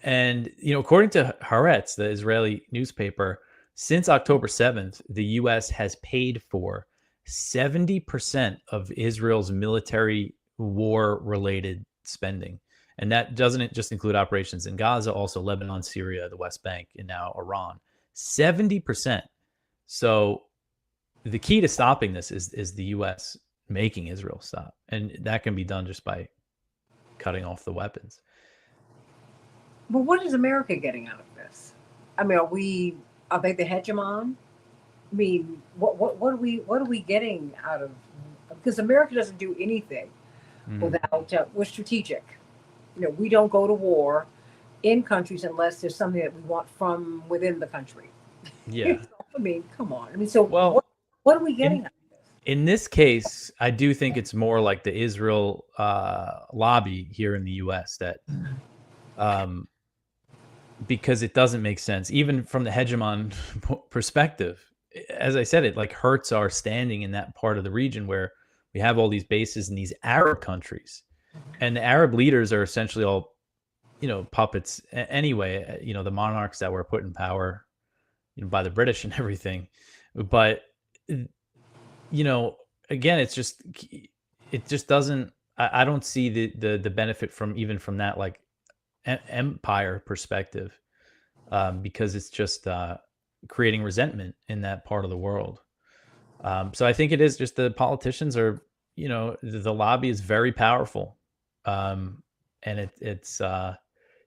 And according to Haaretz, the Israeli newspaper, since October 7th, the U.S. has paid for 70% of Israel's military war-related spending. And that doesn't just include operations in Gaza, also Lebanon, Syria, the West Bank, and now Iran. 70%. So the key to stopping this is the U.S. making Israel stop. And that can be done just by cutting off the weapons. But what is America getting out of this? I mean, are they the hegemon? I mean, what are we getting out of? Because America doesn't do anything without we're strategic. We don't go to war in countries unless there's something that we want from within the country. Yeah. I mean, come on. I mean, so well, what are we getting out of this? In this case, I do think it's more like the Israel lobby here in the U.S. that, because it doesn't make sense, even from the hegemon perspective. As I said, it like hurts our standing in that part of the region where we have all these bases in these Arab countries, and the Arab leaders are essentially all, puppets anyway. The monarchs that were put in power, by the British and everything. But again, it just doesn't. I don't see the benefit from that like empire perspective, because it's just creating resentment in that part of the world. So I think it is just the politicians are, the lobby is very powerful, and it's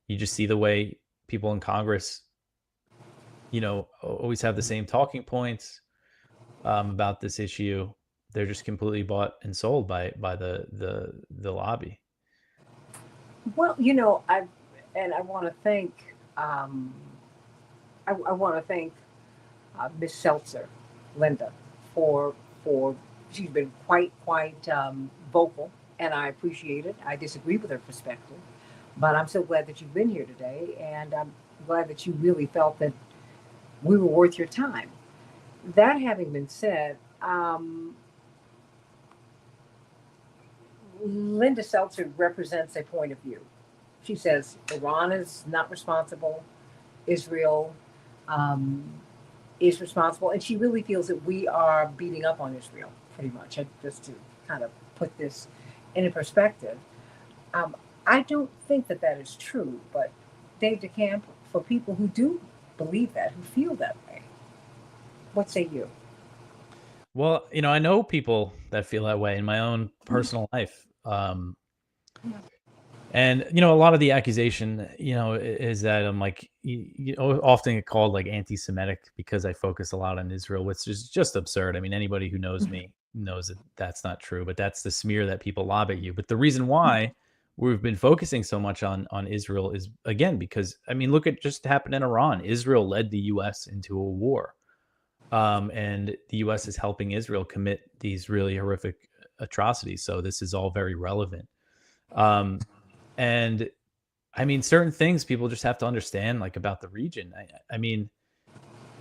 you just see the way people in Congress, always have the same talking points about this issue. They're just completely bought and sold by the lobby. Well, I want to thank I want to thank Miss Seltzer, Linda, for she's been quite vocal, and I appreciate it. I disagree with her perspective, but I'm so glad that you've been here today, and I'm glad that you really felt that we were worth your time. That having been said, Linda Seltzer represents a point of view. She says Iran is not responsible, Israel is responsible, and she really feels that we are beating up on Israel, pretty much. Just to kind of put this in perspective, I don't think that is true. But Dave DeCamp, for people who do believe that, who feel that way, what say you? Well, I know people that feel that way in my own personal life. And, a lot of the accusation, is that I'm like, often get called like anti-Semitic because I focus a lot on Israel, which is just absurd. I mean, anybody who knows me knows that that's not true, but that's the smear that people lob at you. But the reason why we've been focusing so much on Israel is, again, because, I mean, look at just happened in Iran. Israel led the U.S. into a war. And the U.S. is helping Israel commit these really horrific atrocities. So this is all very relevant. And I mean, certain things people just have to understand, like about the region. I mean,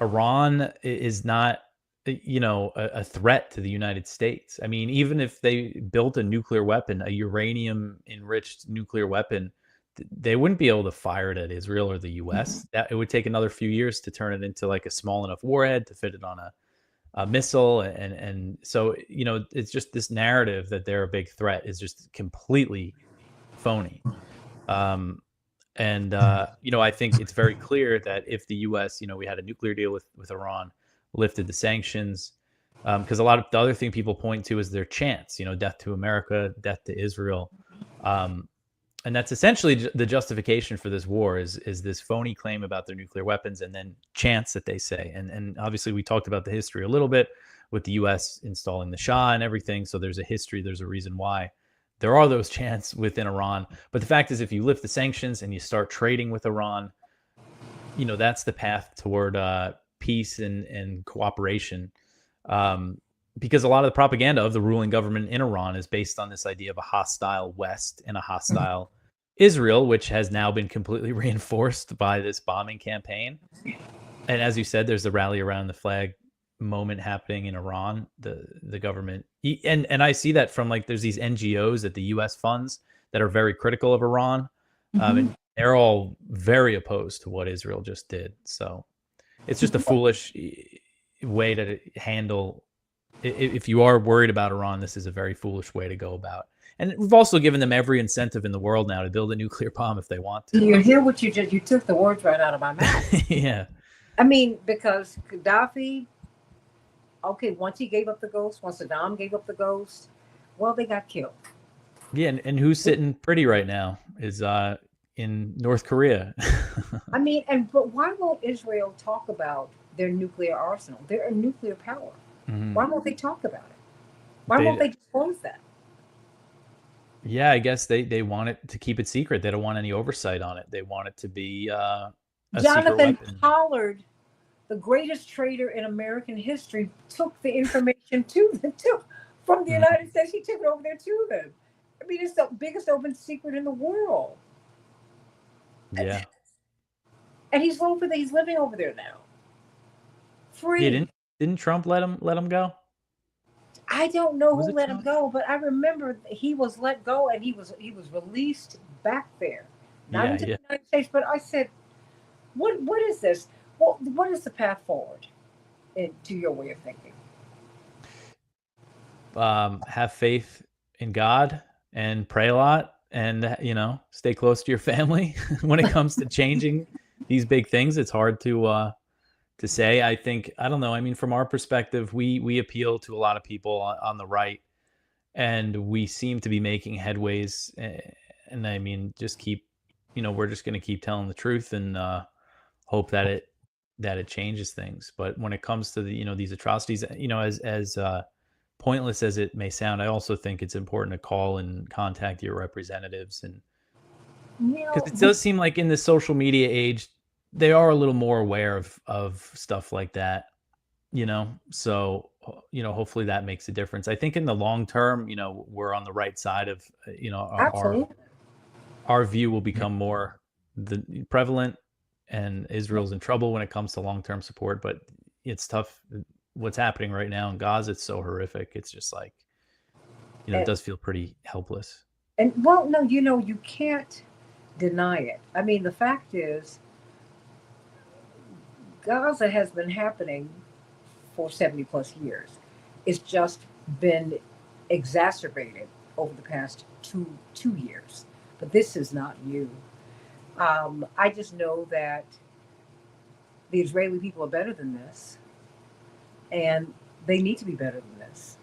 Iran is not a threat to the United States. I mean, even if they built a nuclear weapon, a uranium enriched nuclear weapon, they wouldn't be able to fire it at Israel or the US. That it would take another few years to turn it into like a small enough warhead to fit it on a missile. And so, it's just this narrative that they're a big threat is just completely phony. I think it's very clear that if the U.S., we had a nuclear deal with Iran, lifted the sanctions, because a lot of the other thing people point to is their chants, death to America, death to Israel. And that's essentially the justification for this war is this phony claim about their nuclear weapons and then chants that they say. And obviously we talked about the history a little bit with the U.S. installing the Shah and everything. So there's a history, there's a reason why there are those chants within Iran. But the fact is, if you lift the sanctions and you start trading with Iran, that's the path toward peace and cooperation. Because a lot of the propaganda of the ruling government in Iran is based on this idea of a hostile West and a hostile Israel, which has now been completely reinforced by this bombing campaign. And as you said, there's the rally around the flag moment happening in Iran, the government. And I see that from there's these NGOs that the US funds that are very critical of Iran. And they're all very opposed to what Israel just did. So it's just a foolish way to handle. If you are worried about Iran, this is a very foolish way to go about. And we've also given them every incentive in the world now to build a nuclear bomb if they want to. You hear what you took the words right out of my mouth. Yeah. I mean, because Gaddafi, okay, once he gave up the ghost, once Saddam gave up the ghost, well, they got killed. Yeah, and who's sitting pretty right now is in North Korea. I mean, but why won't Israel talk about their nuclear arsenal? They're a nuclear power. Mm-hmm. Why won't they talk about it? Why won't they disclose that? Yeah, I guess they want it to keep it secret. They don't want any oversight on it. They want it to be a Jonathan Pollard, the greatest traitor in American history, took the information from the United States. He took it over there to them. I mean, it's the biggest open secret in the world. Yeah. And he's living over there now. Free. Yeah, didn't Trump let him go? I don't know who let him go, but I remember he was let go and he was released back there. Not into the United States, but I said, what is this? What is the path forward to your way of thinking? Have faith in God and pray a lot and, stay close to your family. When it comes to changing these big things, it's hard to say. I don't know. I mean, from our perspective, we appeal to a lot of people on the right, and we seem to be making headways. And I mean, just keep, we're just going to keep telling the truth and hope that it changes things. But when it comes to these atrocities, as pointless as it may sound, I also think it's important to call and contact your representatives, and because it does seem like in the social media age, they are a little more aware of stuff like that, so, hopefully that makes a difference. I think in the long term, we're on the right side of, our view will become more prevalent, and Israel's in trouble when it comes to long-term support, but it's tough. What's happening right now in Gaza, it's so horrific. It's just like, it does feel pretty helpless. And well, no, you can't deny it. I mean, the fact is, Gaza has been happening for 70 plus years. It's just been exacerbated over the past two years. But this is not new. I just know that the Israeli people are better than this. And they need to be better than this.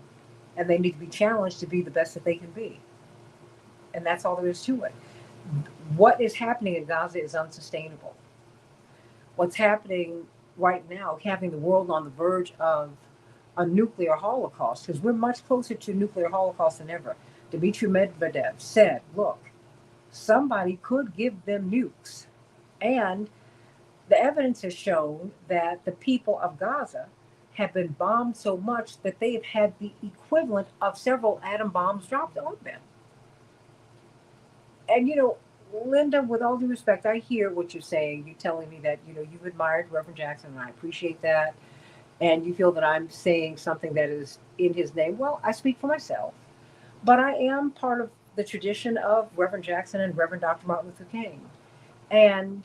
And they need to be challenged to be the best that they can be. And that's all there is to it. What is happening in Gaza is unsustainable. What's happening right now, having the world on the verge of a nuclear holocaust, because we're much closer to nuclear holocaust than ever. Dmitry Medvedev said, look, somebody could give them nukes. And the evidence has shown that the people of Gaza have been bombed so much that they have had the equivalent of several atom bombs dropped on them. And, Linda, with all due respect, I hear what you're saying. You're telling me that, you've admired Reverend Jackson, and I appreciate that. and you feel that I'm saying something that is in his name, well, I speak for myself. But I am part of the tradition of Reverend Jackson and Reverend Dr. Martin Luther King. And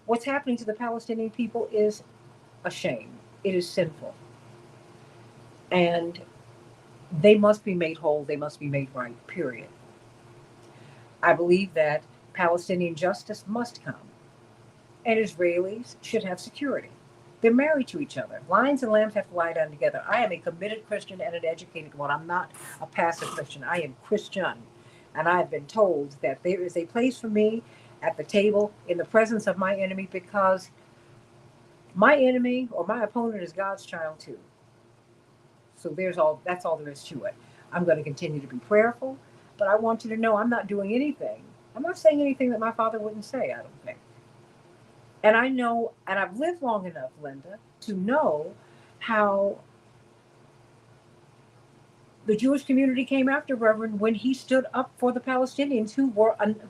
what's happening to the Palestinian people is a shame. It is sinful. And they must be made whole. They must be made right, period. I believe that Palestinian justice must come. And Israelis should have security. They're married to each other. Lions and lambs have to lie down together. I am a committed Christian and an educated one. I'm not a passive Christian. I am Christian. And I've been told that there is a place for me at the table in the presence of my enemy, because my enemy or my opponent is God's child too. So that's all there is to it. I'm going to continue to be prayerful, but I want you to know I'm not doing anything. I'm not saying anything that my father wouldn't say, I don't think. And I know, and I've lived long enough, Linda, to know how the Jewish community came after Reverend when he stood up for the Palestinians who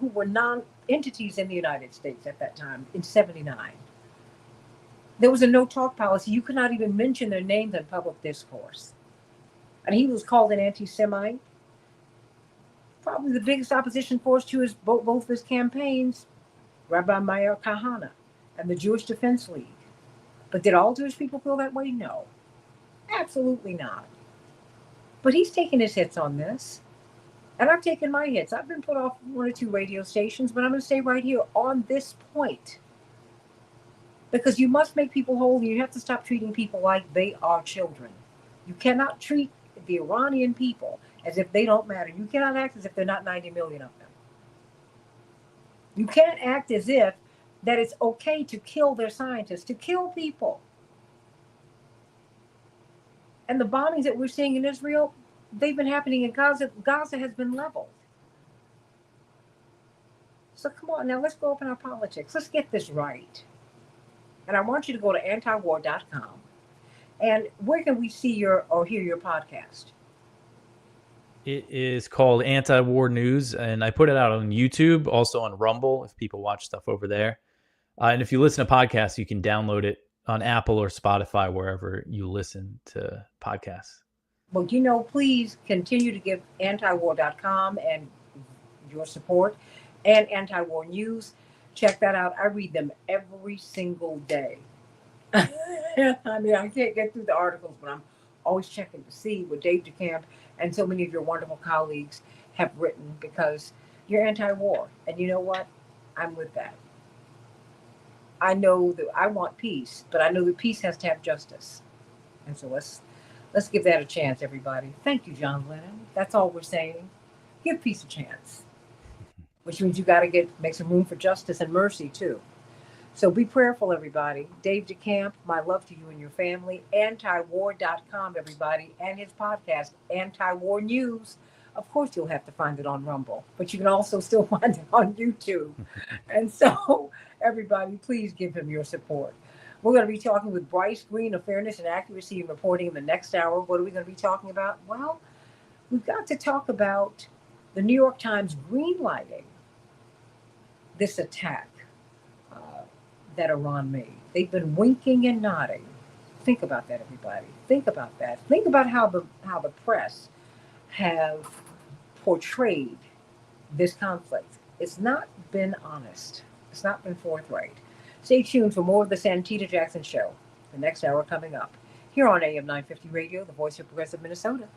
were non-entities in the United States at that time in '79. There was a no-talk policy. You could not even mention their names in public discourse. And he was called an anti-Semite. Probably the biggest opposition force to both of his campaigns, Rabbi Meir Kahane and the Jewish Defense League. But did all Jewish people feel that way? No, absolutely not. But he's taken his hits on this. And I've taken my hits. I've been put off 1 or 2 radio stations, but I'm going to stay right here on this point. Because you must make people whole, and you have to stop treating people like they are children. You cannot treat the Iranian people as if they don't matter. You cannot act as if there are not 90 million of them. You can't act as if that it's okay to kill their scientists, to kill people. And the bombings that we're seeing in Israel, they've been happening in Gaza. Gaza has been leveled. So come on, now let's go open our politics. Let's get this right. And I want you to go to antiwar.com. And where can we see or hear your podcast? It is called Anti-War News, and I put it out on YouTube, also on Rumble, if people watch stuff over there. And if you listen to podcasts, you can download it on Apple or Spotify, wherever you listen to podcasts. Well, please continue to give antiwar.com and your support, and Anti-War News. Check that out. I read them every single day. I mean, I can't get through the articles, but I'm always checking to see what Dave DeCamp and so many of your wonderful colleagues have written, because you're anti-war. And you know what? I'm with that. I know that I want peace, but I know that peace has to have justice. And so let's give that a chance, everybody. Thank you, John Lennon. That's all we're saying. Give peace a chance. Which means you got to make some room for justice and mercy, too. So be prayerful, everybody. Dave DeCamp, my love to you and your family. Antiwar.com, everybody. And his podcast, Anti-War News. Of course, you'll have to find it on Rumble, but you can also still find it on YouTube. And so, everybody, please give him your support. We're going to be talking with Bryce Green of Fairness and Accuracy in Reporting in the next hour. What are we going to be talking about? Well, we've got to talk about the New York Times greenlighting this attack that Iran made. They've been winking and nodding. Think about that, everybody. Think about that. Think about how the press have portrayed this conflict. It's not been honest. It's not been forthright. Stay tuned for more of the Santita Jackson Show. The next hour coming up here on AM 950 Radio, the voice of Progressive Minnesota.